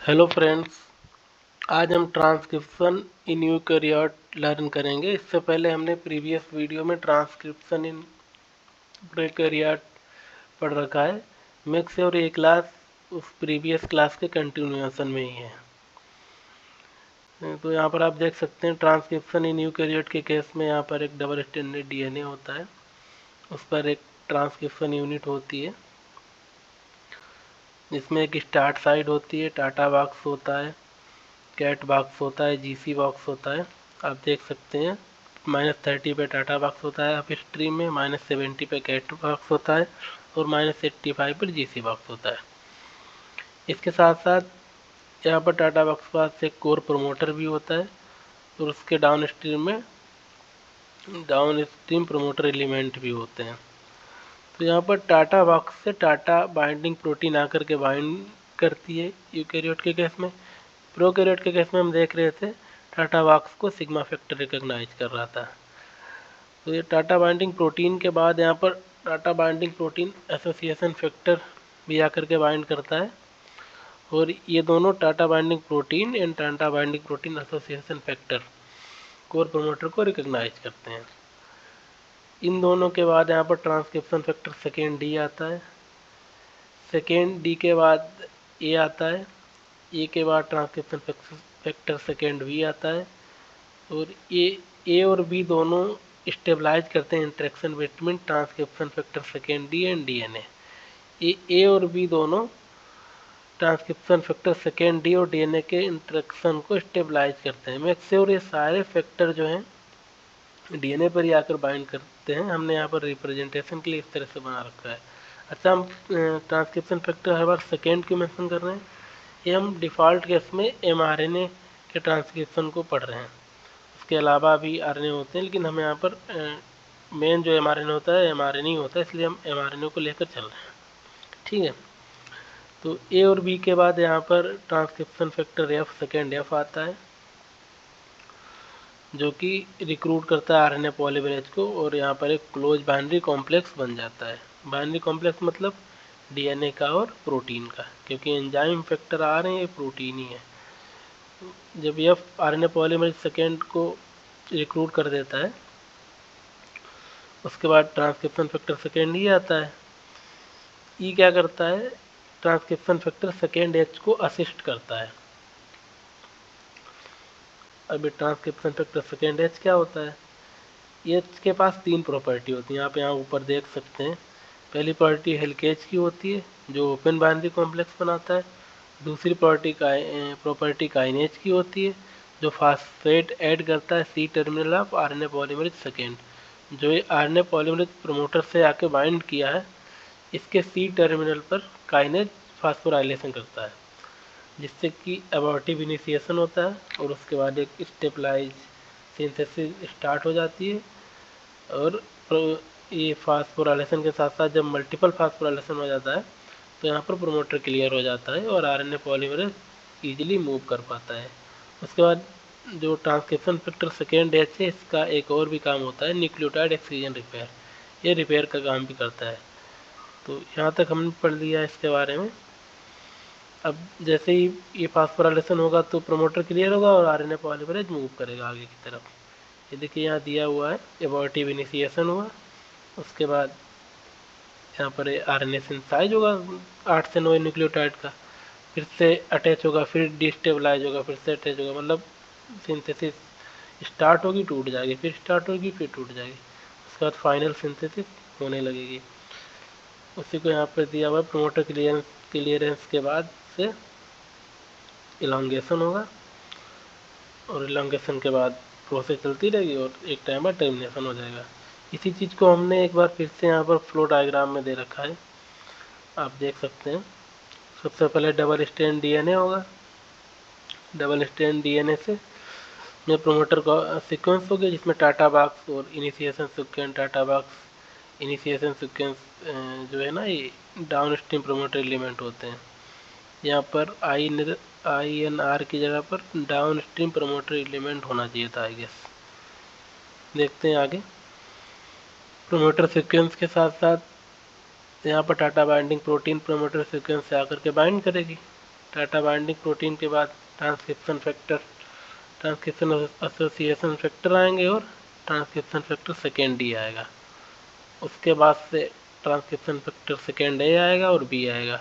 Hello friends, आज हम transcription in eukaryote learn करेंगे। इससे पहले हमने प्रीवियस वीडियो में ट्रांसक्रिप्शन इन प्रोकैरियोट पढ़ रखा है। मेक श्योर ये क्लास उस प्रीवियस क्लास के कंटिन्यूएशन में ही है। तो यहाँ पर आप देख सकते हैं ट्रांसक्रिप्शन इन यूकैरियोट के केस में यहाँ पर एक डबल स्टैंडर्ड डीएनए होता है, उस पर एक ट्रांसक्रिप्शन यूनिट होती है जिसमें एक स्टार्ट साइड होती है, टाटा बॉक्स होता है, कैट बॉक्स होता है, जीसी बॉक्स होता है। आप देख सकते हैं -30 पे टाटा बॉक्स होता है अप स्ट्रीम में, -70 पे कैट बॉक्स होता है और -85 पर जीसी बॉक्स होता है। इसके साथ साथ यहाँ पर टाटा बॉक्स के पास एक कोर प्रमोटर भी होता है और उसके डाउन स्ट्रीम प्रमोटर एलिमेंट भी होते हैं। तो यहाँ पर टाटा बॉक्स से टाटा बाइंडिंग प्रोटीन आकर के बाइंड करती है यूकैरियोट के केस में। प्रोकैरियोट के केस में हम देख रहे थे टाटा बॉक्स को सिग्मा फैक्टर रिकॉग्नाइज कर रहा था। तो ये टाटा बाइंडिंग प्रोटीन के बाद यहाँ पर TATA binding protein association factor भी आकर के बाइंड करता है और ये दोनों TATA binding protein and TATA binding protein association factor core promoter को रिकॉग्नाइज करते हैं। इन दोनों के बाद यहाँ पर ट्रांसक्रिप्शन फैक्टर सेकेंड डी आता है, सेकेंड डी के बाद ए आता है, ए के बाद ट्रांसक्रिप्शन फैक्टर सेकेंड वी आता है और ए और बी दोनों स्टेबलाइज करते हैं interaction between transcription factor second D and DNA. A और बी दोनों ट्रांसक्रिप्शन फैक्टर सेकेंड डी और डीएनए के इंटरेक्शन को स्टेबलाइज करते हैं। मेक श्योर ये सारे फैक्टर जो हैं डीएनए पर ही आकर बाइंड करते हैं। हमने यहाँ पर रिप्रेजेंटेशन के लिए इस तरह से बना रखा है। अच्छा, हम ट्रांसक्रिप्शन फैक्टर हर बार सेकेंड क्यों मेंशन कर रहे हैं? ये हम डिफ़ॉल्ट केस में एमआरएनए के ट्रांसक्रिप्शन को पढ़ रहे हैं। उसके अलावा भी आरएनए होते हैं, लेकिन हम यहाँ पर मेन जो एमआरएनए होता है एमआरएनए ही होता है, इसलिए हम एमआरएनए को लेकर चल रहे हैं। ठीक है, तो ए और बी के बाद यहाँ पर transcription factor F second F आता है जो कि रिक्रूट करता है आरएनए पॉलीमरेज को और यहाँ पर एक क्लोज बाइनरी कॉम्प्लेक्स बन जाता है। बाइनरी कॉम्प्लेक्स मतलब डीएनए का और प्रोटीन का, क्योंकि एंजाइम फैक्टर आ रहे हैं ये प्रोटीन ही है। जब एफ आरएनए पॉलीमरेज सेकेंड को रिक्रूट कर देता है उसके बाद ट्रांसक्रिप्शन फैक्टर सेकेंड ही आता है। ई क्या करता है? ट्रांसक्रिप्शन फैक्टर सेकेंड एच को असिस्ट करता है। अभी ट्रांसक्रिप्शन फैक्टर सेकेंड एच क्या होता है? एच के पास तीन प्रॉपर्टी होती हैं, आप यहाँ ऊपर देख सकते हैं। पहली प्रॉपर्टी हेलिकेज की होती है जो ओपन बाइनरी कॉम्प्लेक्स बनाता है। दूसरी प्रॉपर्टी काइनेज की होती है जो फास्फेट ऐड करता है C terminal of RNA polymerase second. जो ये आरएनए पॉलीमरेज प्रमोटर से आके बाइंड किया है, इसके सी टर्मिनल पर काइनेज फास्फोराइलेशन करता है जिससे कि एबॉर्टिव इनिशिएशन होता है और उसके बाद एक स्टेबलाइज सिंथेसिस स्टार्ट हो जाती है। और ये फास्फोराइलेशन के साथ साथ जब मल्टीपल फास्फोराइलेशन हो जाता है तो यहाँ पर प्रोमोटर क्लियर हो जाता है और आरएनए पॉलीमरेज ईजिली मूव कर पाता है। उसके बाद जो ट्रांसक्रिप्शन फैक्टर सेकेंड एच है, इसका एक और भी काम होता है न्यूक्लियोटाइड एक्सचिएंज रिपेयर। ये रिपेयर का काम भी करता है। तो यहाँ तक हमने पढ़ लिया इसके बारे में। अब जैसे ही ये फास्फोराइलेशन होगा तो प्रमोटर क्लियर होगा और आरएनए पॉलीमरेज मूव करेगा आगे की तरफ। ये देखिए यहाँ दिया हुआ है, एबॉर्टिव इनिशिएशन हुआ, उसके बाद यहाँ पर आरएनए सिंथेसाइज होगा 8 से 9 न्यूक्लियोटाइड का, फिर से अटैच होगा, फिर डिस्टेबलाइज होगा, फिर से अटैच होगा, मतलब सिंथेसिस स्टार्ट होगी टूट जाएगी, फिर स्टार्ट होगी फिर टूट जाएगी, उसके बाद फाइनल सिंथेसिस होने लगेगी। उसी को यहाँ पर दिया हुआ है। प्रमोटर क्लियरेंस के बाद से इलांगेशन होगा और इलांगेशन के बाद प्रोसेस चलती रहेगी और एक टाइम बाद टर्मिनेशन हो जाएगा। इसी चीज़ को हमने एक बार फिर से यहाँ पर फ्लो डायग्राम में दे रखा है, आप देख सकते हैं। सबसे पहले डबल स्ट्रैंड डीएनए होगा, डबल स्ट्रैंड डीएनए से जो प्रमोटर का सीक्वेंस हो गया जिसमें टाटा बॉक्स और initiation sequence, TATA box initiation sequence जो है ना, ये डाउन स्ट्रीम प्रमोटर एलिमेंट होते हैं। यहाँ पर आई एन आर की जगह पर डाउन स्ट्रीम प्रमोटर एलिमेंट होना चाहिए था, आई गेस। देखते हैं आगे। प्रमोटर सीक्वेंस के साथ साथ यहाँ पर TATA binding protein promoter sequence से आकर के बाइंड करेगी टाटा बाइंडिंग प्रोटीन के बाद transcription factor, transcription association factor आएंगे और ट्रांसक्रिप्शन फैक्टर सेकेंड डी आएगा। उसके बाद से ट्रांसक्रिप्शन फैक्टर सेकेंड ए आएगा और बी आएगा।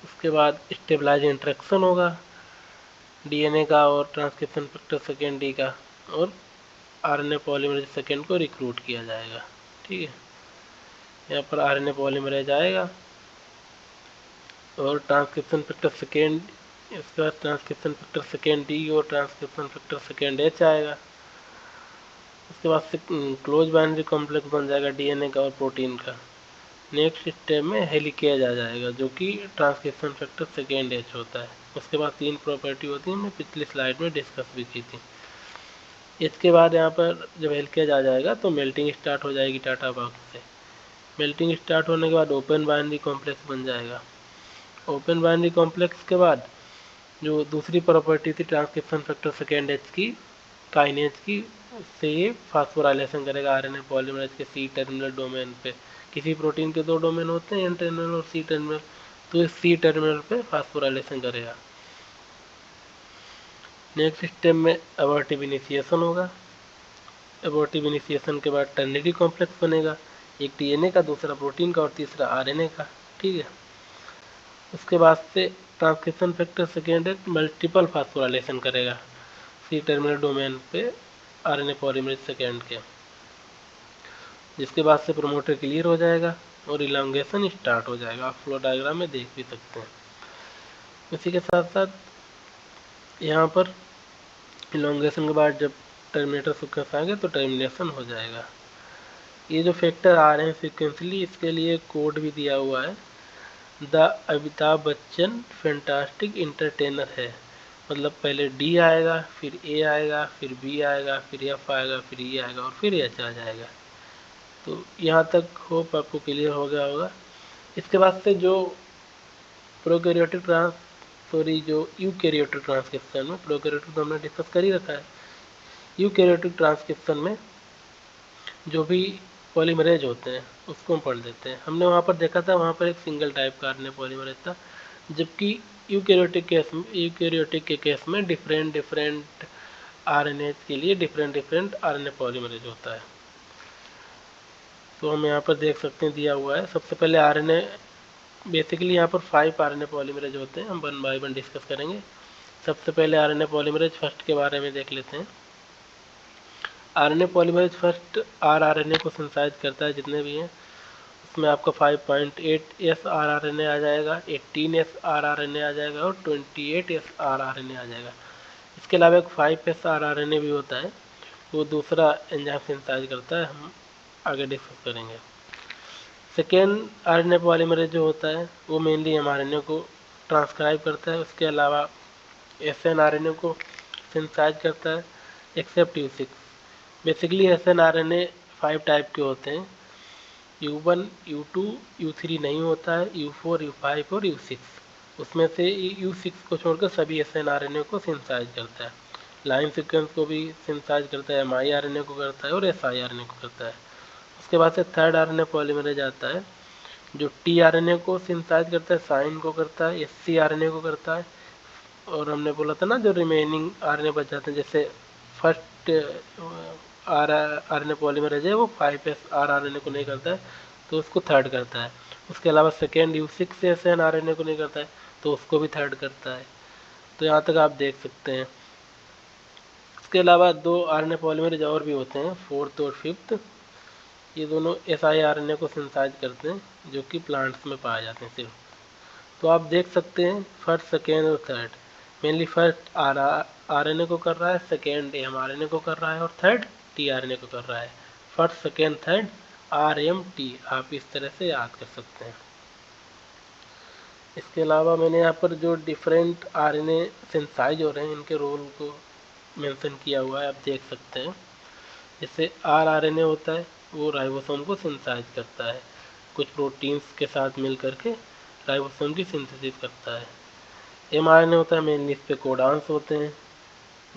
उसके बाद स्टेबलाइज इंटरेक्शन होगा डीएनए का और ट्रांसक्रिप्शन फैक्टर सेकेंड डी का, और आरएनए पॉलीमरेज सेकेंड को रिक्रूट किया जाएगा। ठीक है, यहाँ पर आरएनए पॉलीमरेज आएगा और ट्रांसक्रिप्शन फैक्टर सेकेंड, इसके बाद ट्रांसक्रिप्शन फैक्टर सेकेंड डी और ट्रांसक्रिप्शन फैक्टर सेकेंड एच आएगा। उसके बाद से क्लोज बाइनरी कॉम्प्लेक्स बन जाएगा डीएनए का और प्रोटीन का। नेक्स्ट स्टेप में हेलिकेज आ जाएगा जो कि ट्रांसक्रिप्शन फैक्टर सेकेंड एच होता है। उसके बाद 3 प्रॉपर्टी होती है, हमने पिछली स्लाइड में डिस्कस भी की थी। इसके बाद यहाँ पर जब हेलिकेज आ जाएगा तो मेल्टिंग स्टार्ट हो जाएगी टाटा बॉक्स से। मेल्टिंग स्टार्ट होने के बाद ओपन बाइनरी कॉम्प्लेक्स बन जाएगा। ओपन बाइनरी कॉम्प्लेक्स के बाद जो दूसरी प्रॉपर्टी थी ट्रांसक्रिप्शन फैक्टर सेकेंड एच की, काइनेज की, उससे ये फास्फोराइलेशन करेगा आरएनए पॉलीमरेज के सी टर्मिनल डोमेन पे। किसी प्रोटीन के 2 डोमेन होते हैं, एन टर्मिनल और सी टर्मिनल, तो इस सी टर्मिनल पे फास्फोराइलेशन करेगा। नेक्स्ट स्टेप में अबॉर्टिव इनिशिएशन होगा। अबॉर्टिव इनिशिएशन के बाद टर्निटी कॉम्प्लेक्स बनेगा, एक डीएनए का, दूसरा प्रोटीन का और तीसरा आरएनए का। ठीक है, उसके बाद से transcription factor second multiple phosphorylation करेगा सी टर्मिनल डोमेन पे आरएनए पॉलीमरेज सेकेंड के, जिसके बाद से प्रोमोटर क्लियर हो जाएगा और इलांगेशन स्टार्ट हो जाएगा। आप फ्लो डायग्राम में देख भी सकते हैं। इसी के साथ साथ यहाँ पर इलांगेशन के बाद जब टर्मिनेटर सीक्वेंस आएंगे तो टर्मिनेशन हो जाएगा। ये जो फैक्टर आ रहे हैं सीक्वेंसली, इसके लिए कोड भी दिया हुआ है। The Amitabh Bachchan fantastic entertainer है, मतलब पहले डी आएगा, फिर ए आएगा, फिर बी आएगा, फिर एफ आएगा, फिर ई आएगा और फिर एच आ जाएगा। तो यहाँ तक होप आपको क्लियर हो गया होगा। इसके बाद से जो प्रोकैरियोटिक जो यूकैरियोटिक ट्रांसक्रिप्शन में, प्रोकैरियोटिक तो हमने डिस्कस कर ही रखा है। यूकैरियोटिक ट्रांसक्रिप्शन में जो भी पॉलीमरेज होते हैं उसको हम पढ़ लेते हैं। हमने वहाँ पर देखा था, वहाँ पर एक सिंगल टाइप का आरएनए पॉलीमरेज था, जबकि यूकैरियोटिक के केस में डिफरेंट आरएनए के लिए डिफरेंट आरएनए पॉलीमरेज होता है। तो हम यहाँ पर देख सकते हैं, दिया हुआ है। सबसे पहले आरएनए, बेसिकली यहाँ पर 5 आरएनए पॉलीमरेज होते हैं, हम 1 बाय 1 डिस्कस करेंगे। सबसे पहले आरएनए पॉलीमरेज फर्स्ट के बारे में देख लेते हैं। आरएनए पॉलीमरेज फर्स्ट आरआरएनए को सिंथेसाइज करता है, जितने भी हैं उसमें आपका 5.8s आरआरएनए आ जाएगा, 18s आरआरएनए आ जाएगा और 28s आरआरएनए आ जाएगा। इसके अलावा एक 5s आरआरएनए भी होता है, वो दूसरा एंजाइम सिंथेसाइज करता है, हम आगे डिस्कस करेंगे। सेकेंड आरएनए पॉलीमरेज जो होता है वो मेनली एमआरएनए को ट्रांसक्राइब करता है, उसके अलावा एसएनआरएनए को सिंथेसाइज करता है, एक्सेप्ट U6। बेसिकली एसएनआरएनए 5 टाइप के होते हैं, U1, U2, U3 नहीं होता है, U4, U5 और U6। उसमें से U6 को छोड़कर सभी एसएनआरएनए को सिंथेसाइज करता है। लाइन सीक्वेंस को भी सिंथेसाइज करता है, एमआईआरएनए को करता है और एसआईआरएनए को करता है। उसके बाद से थर्ड आरएनए पॉलीमरेज आता है जो टीआरएनए को सिंथेसाइज करता है, साइन को करता है, एससीआरएनए को करता है, और हमने बोला था ना जो रिमेनिंग आरएनए बच जाते हैं, जैसे फर्स्ट आरएनए पॉलीमरेज है वो 5s आरआरएनए को नहीं करता है तो उसको थर्ड करता है। उसके अलावा सेकेंड U6 एसएनआरएनए को नहीं करता है तो उसको भी थर्ड करता है। तो यहाँ तक आप देख सकते हैं। इसके अलावा 2 आरएनए पॉलीमरेज और भी होते हैं, 4th और 5th। ये दोनों siRNA को सिंथेसाइज करते हैं जो कि प्लांट्स में पाए जाते हैं सिर्फ। तो आप देख सकते हैं फर्स्ट, सेकेंड और थर्ड, मेनली फर्स्ट आरएनए को कर रहा है, सेकेंड एमआरएनए को कर रहा है और थर्ड टीआरएनए को कर रहा है। फर्स्ट, सेकेंड, थर्ड RMT, आप इस तरह से याद कर सकते हैं। इसके अलावा मैंने यहाँ पर जो डिफरेंट आरएनए सिंथेसाइज हो रहे हैं इनके रोल को मेंशन किया हुआ है, आप देख सकते हैं। जैसे आरआरएनए होता है वो राइबोसोम को सिंथेसाइज करता है, कुछ प्रोटीन्स के साथ मिल करके राइबोसोम की सिंथेसिस करता है। एमआरएनए होता है, मेनली इस पे कोडान्स होते हैं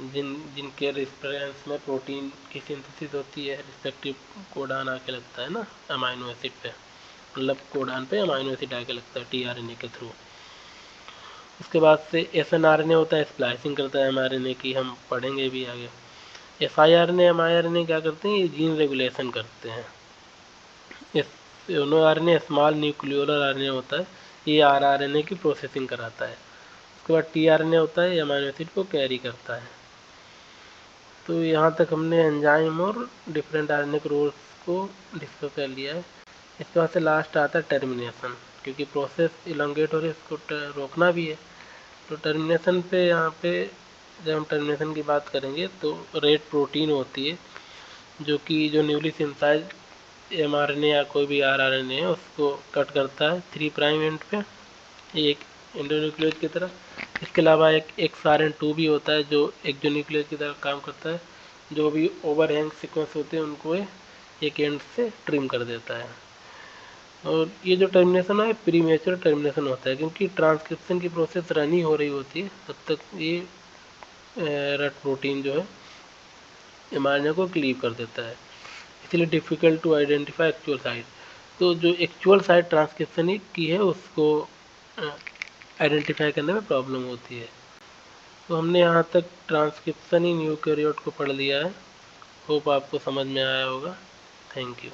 जिनके रेफरेंस में प्रोटीन की सिंथेसिस होती है, रिस्पेक्टिव कोडान आके लगता है ना अमाइनो एसिड पे, मतलब कोडान पे अमाइनो एसिड आके लगता है टीआरएनए के थ्रू। उसके बाद से SNRNA होता है, स्प्लाइसिंग करता है mRNA की, हम पढ़ेंगे भी आगे। siRNA mRNA क्या करते हैं, ये जीन रेगुलेशन करते हैं। RNA स्मॉल न्यूक्लियोलर आरएनए होता है, ये rRNA की प्रोसेसिंग कराता है। उसके बाद tRNA होता है, ये अमीनो एसिड को कैरी करता है। तो यहाँ तक हमने एंजाइम और डिफरेंट आरएनए के रोल्स को डिस्कस कर लिया है। इसके बाद से लास्ट आता है टर्मिनेशन, क्योंकि प्रोसेस इलोंगेट हो रही है, इसको रोकना भी है। तो टर्मिनेशन पे यहाँ पे जब हम टर्मिनेशन की बात करेंगे तो रेड प्रोटीन होती है, जो कि जो न्यूली सिंथेसाइज्ड mRNA या कोई भी rRNA है उसको कट करता है 3 प्राइम एंड पे, एक एंडोन्यूक्लियोज की तरह। इसके अलावा एक XRN2 भी होता है जो एक्सोन्यूक्लियोज की तरह काम करता है, जो भी ओवरहैंग सीक्वेंस होते हैं उनको एक एंड से ट्रिम कर देता है। और ये जो टर्मिनेशन है प्रीमेच्योर टर्मिनेशन होता है, क्योंकि ट्रांसक्रिप्शन की प्रोसेस रन ही हो रही होती है तब तक ये रेड प्रोटीन जो है mRNA को क्लीव कर देता है, इसलिए difficult to identify actual site. तो जो एक्चुअल साइट ट्रांसक्रिप्शन की है उसको आइडेंटिफाई करने में प्रॉब्लम होती है। तो हमने यहाँ तक ट्रांसक्रिप्शन इन यूकैरियोट को पढ़ लिया है। होप आपको समझ में आया होगा। Thank you.